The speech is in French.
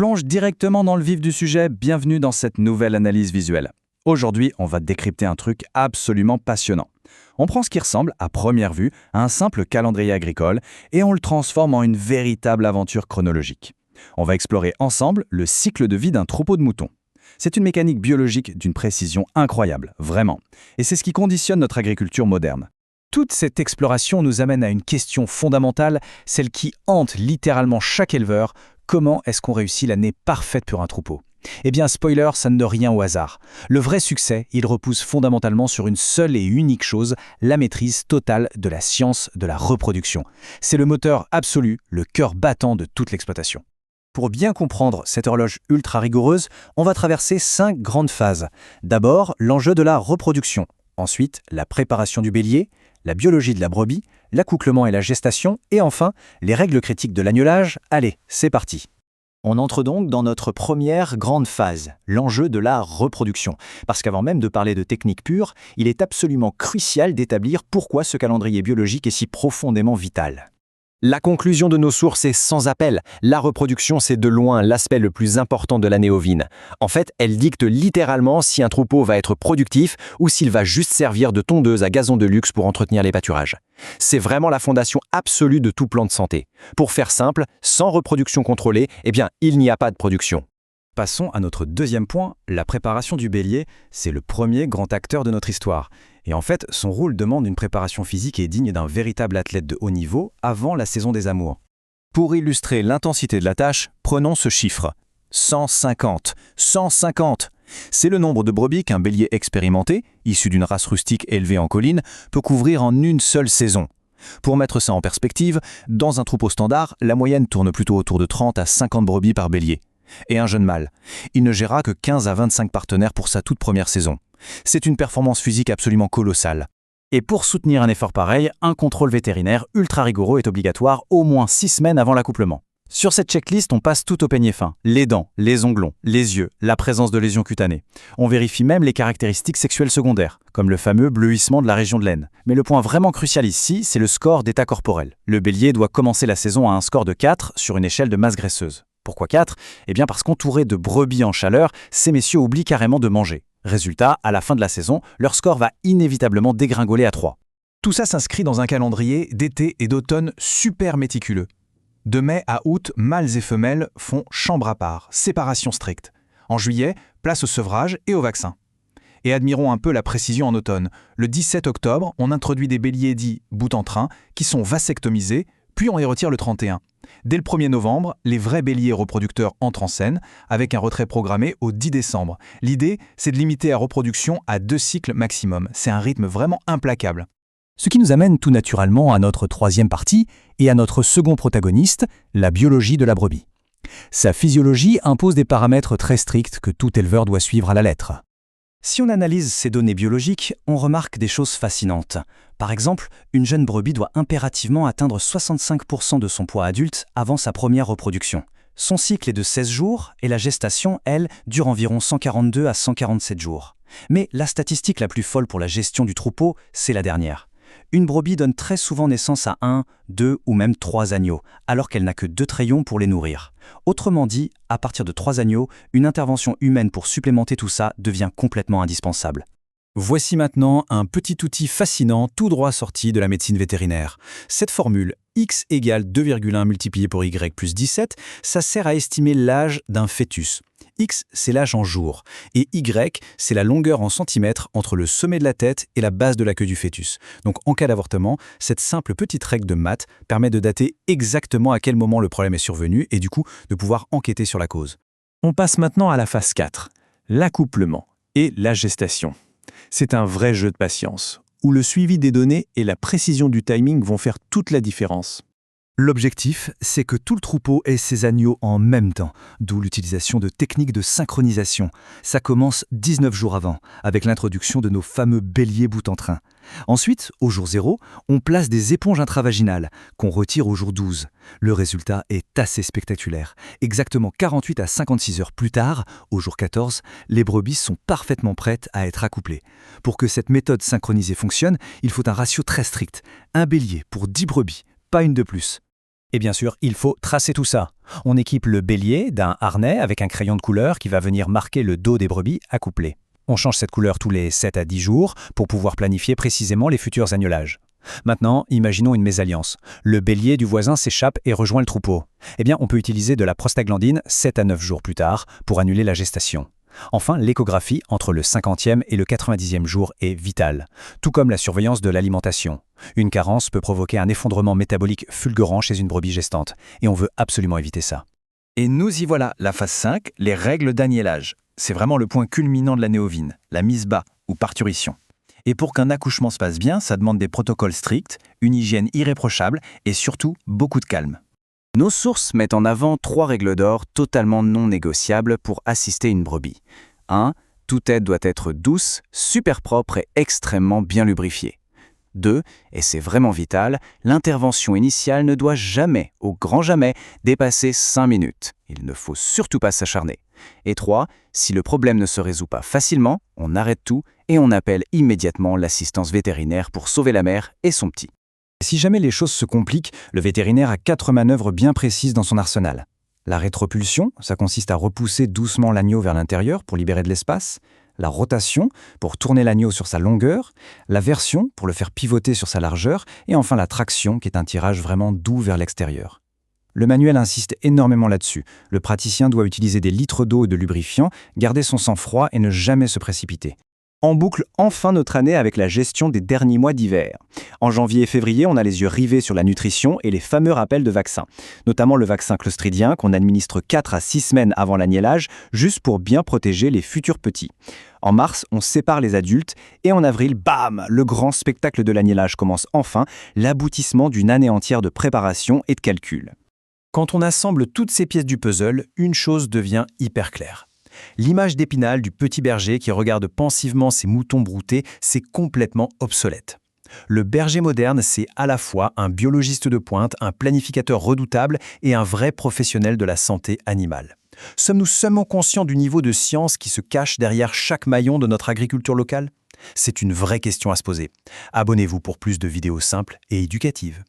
Plonge directement dans le vif du sujet, bienvenue dans cette nouvelle analyse visuelle. Aujourd'hui, on va décrypter un truc absolument passionnant. On prend ce qui ressemble, à première vue, à un simple calendrier agricole et on le transforme en une véritable aventure chronologique. On va explorer ensemble le cycle de vie d'un troupeau de moutons. C'est une mécanique biologique d'une précision incroyable, vraiment. Et c'est ce qui conditionne notre agriculture moderne. Toute cette exploration nous amène à une question fondamentale, celle qui hante littéralement chaque éleveur. Comment est-ce qu'on réussit l'année parfaite pour un troupeau ? Eh bien, spoiler, ça ne donne rien au hasard. Le vrai succès, il repose fondamentalement sur une seule et unique chose, la maîtrise totale de la science de la reproduction. C'est le moteur absolu, le cœur battant de toute l'exploitation. Pour bien comprendre cette horloge ultra rigoureuse, on va traverser 5 grandes phases. D'abord, l'enjeu de la reproduction. Ensuite, la préparation du bélier, la biologie de la brebis, l'accouplement et la gestation, et enfin, les règles critiques de l'agnelage. Allez, c'est parti. On entre donc dans notre première grande phase, l'enjeu de la reproduction. Parce qu'avant même de parler de technique pure, il est absolument crucial d'établir pourquoi ce calendrier biologique est si profondément vital. La conclusion de nos sources est sans appel. La reproduction, c'est de loin l'aspect le plus important de l'année ovine. En fait, elle dicte littéralement si un troupeau va être productif ou s'il va juste servir de tondeuse à gazon de luxe pour entretenir les pâturages. C'est vraiment la fondation absolue de tout plan de santé. Pour faire simple, sans reproduction contrôlée, eh bien, il n'y a pas de production. Passons à notre deuxième point, la préparation du bélier. C'est le premier grand acteur de notre histoire. Et en fait, son rôle demande une préparation physique et digne d'un véritable athlète de haut niveau avant la saison des amours. Pour illustrer l'intensité de la tâche, prenons ce chiffre. 150. 150. C'est le nombre de brebis qu'un bélier expérimenté, issu d'une race rustique élevée en colline, peut couvrir en une seule saison. Pour mettre ça en perspective, dans un troupeau standard, la moyenne tourne plutôt autour de 30 à 50 brebis par bélier. Et un jeune mâle. Il ne gérera que 15 à 25 partenaires pour sa toute première saison. C'est une performance physique absolument colossale. Et pour soutenir un effort pareil, un contrôle vétérinaire ultra rigoureux est obligatoire au moins 6 semaines avant l'accouplement. Sur cette checklist, on passe tout au peigne fin. Les dents, les ongles, les yeux, la présence de lésions cutanées. On vérifie même les caractéristiques sexuelles secondaires, comme le fameux bleuissement de la région de l'aine. Mais le point vraiment crucial ici, c'est le score d'état corporel. Le bélier doit commencer la saison à un score de 4 sur une échelle de masse graisseuse. Pourquoi 4 ? Eh bien parce qu'entourés de brebis en chaleur, ces messieurs oublient carrément de manger. Résultat, à la fin de la saison, leur score va inévitablement dégringoler à 3. Tout ça s'inscrit dans un calendrier d'été et d'automne super méticuleux. De mai à août, mâles et femelles font chambre à part, séparation stricte. En juillet, place au sevrage et au vaccin. Et admirons un peu la précision en automne. Le 17 octobre, on introduit des béliers dits bout en train qui sont vasectomisés, puis on les retire le 31. Dès le 1er novembre, les vrais béliers reproducteurs entrent en scène, avec un retrait programmé au 10 décembre. L'idée, c'est de limiter la reproduction à 2 cycles maximum. C'est un rythme vraiment implacable. Ce qui nous amène tout naturellement à notre troisième partie et à notre second protagoniste, la biologie de la brebis. Sa physiologie impose des paramètres très stricts que tout éleveur doit suivre à la lettre. Si on analyse ces données biologiques, on remarque des choses fascinantes. Par exemple, une jeune brebis doit impérativement atteindre 65% de son poids adulte avant sa première reproduction. Son cycle est de 16 jours et la gestation, elle, dure environ 142 à 147 jours. Mais la statistique la plus folle pour la gestion du troupeau, c'est la dernière. Une brebis donne très souvent naissance à 1, 2 ou même 3 agneaux, alors qu'elle n'a que 2 trayons pour les nourrir. Autrement dit, à partir de 3 agneaux, une intervention humaine pour supplémenter tout ça devient complètement indispensable. Voici maintenant un petit outil fascinant tout droit sorti de la médecine vétérinaire. Cette formule x égale 2,1 multiplié par y plus 17, ça sert à estimer l'âge d'un fœtus. X, c'est l'âge en jours, et Y, c'est la longueur en centimètres entre le sommet de la tête et la base de la queue du fœtus. Donc en cas d'avortement, cette simple petite règle de maths permet de dater exactement à quel moment le problème est survenu et du coup de pouvoir enquêter sur la cause. On passe maintenant à la phase 4, l'accouplement et la gestation. C'est un vrai jeu de patience, où le suivi des données et la précision du timing vont faire toute la différence. L'objectif, c'est que tout le troupeau ait ses agneaux en même temps, d'où l'utilisation de techniques de synchronisation. Ça commence 19 jours avant, avec l'introduction de nos fameux béliers bout en train. Ensuite, au jour 0, on place des éponges intravaginales, qu'on retire au jour 12. Le résultat est assez spectaculaire. Exactement 48 à 56 heures plus tard, au jour 14, les brebis sont parfaitement prêtes à être accouplées. Pour que cette méthode synchronisée fonctionne, il faut un ratio très strict. Un bélier pour 10 brebis, pas une de plus. Et bien sûr, il faut tracer tout ça. On équipe le bélier d'un harnais avec un crayon de couleur qui va venir marquer le dos des brebis accouplées. On change cette couleur tous les 7 à 10 jours pour pouvoir planifier précisément les futurs agnelages. Maintenant, imaginons une mésalliance. Le bélier du voisin s'échappe et rejoint le troupeau. Eh bien, on peut utiliser de la prostaglandine 7 à 9 jours plus tard pour annuler la gestation. Enfin, l'échographie entre le 50e et le 90e jour est vitale, tout comme la surveillance de l'alimentation. Une carence peut provoquer un effondrement métabolique fulgurant chez une brebis gestante, et on veut absolument éviter ça. Et nous y voilà, la phase 5, les règles d'agnellage. C'est vraiment le point culminant de la néovine, la mise bas ou parturition. Et pour qu'un accouchement se passe bien, ça demande des protocoles stricts, une hygiène irréprochable et surtout beaucoup de calme. Nos sources mettent en avant 3 règles d'or totalement non négociables pour assister une brebis. 1. Toute aide doit être douce, super propre et extrêmement bien lubrifiée. 2. Et c'est vraiment vital, l'intervention initiale ne doit jamais, au grand jamais, dépasser 5 minutes. Il ne faut surtout pas s'acharner. Et 3. Si le problème ne se résout pas facilement, on arrête tout et on appelle immédiatement l'assistance vétérinaire pour sauver la mère et son petit. Si jamais les choses se compliquent, le vétérinaire a 4 manœuvres bien précises dans son arsenal. La rétropulsion, ça consiste à repousser doucement l'agneau vers l'intérieur pour libérer de l'espace. La rotation, pour tourner l'agneau sur sa longueur. La version, pour le faire pivoter sur sa largeur. Et enfin la traction, qui est un tirage vraiment doux vers l'extérieur. Le manuel insiste énormément là-dessus. Le praticien doit utiliser des litres d'eau et de lubrifiant, garder son sang-froid et ne jamais se précipiter. On boucle enfin notre année avec la gestion des derniers mois d'hiver. En janvier et février, on a les yeux rivés sur la nutrition et les fameux rappels de vaccins, notamment le vaccin clostridien qu'on administre 4 à 6 semaines avant l'agnellage, juste pour bien protéger les futurs petits. En mars, on sépare les adultes et en avril, bam, le grand spectacle de l'agnellage commence enfin, l'aboutissement d'une année entière de préparation et de calcul. Quand on assemble toutes ces pièces du puzzle, une chose devient hyper claire. L'image d'Épinal du petit berger qui regarde pensivement ses moutons broutés, c'est complètement obsolète. Le berger moderne, c'est à la fois un biologiste de pointe, un planificateur redoutable et un vrai professionnel de la santé animale. Sommes-nous seulement conscients du niveau de science qui se cache derrière chaque maillon de notre agriculture locale ? C'est une vraie question à se poser. Abonnez-vous pour plus de vidéos simples et éducatives.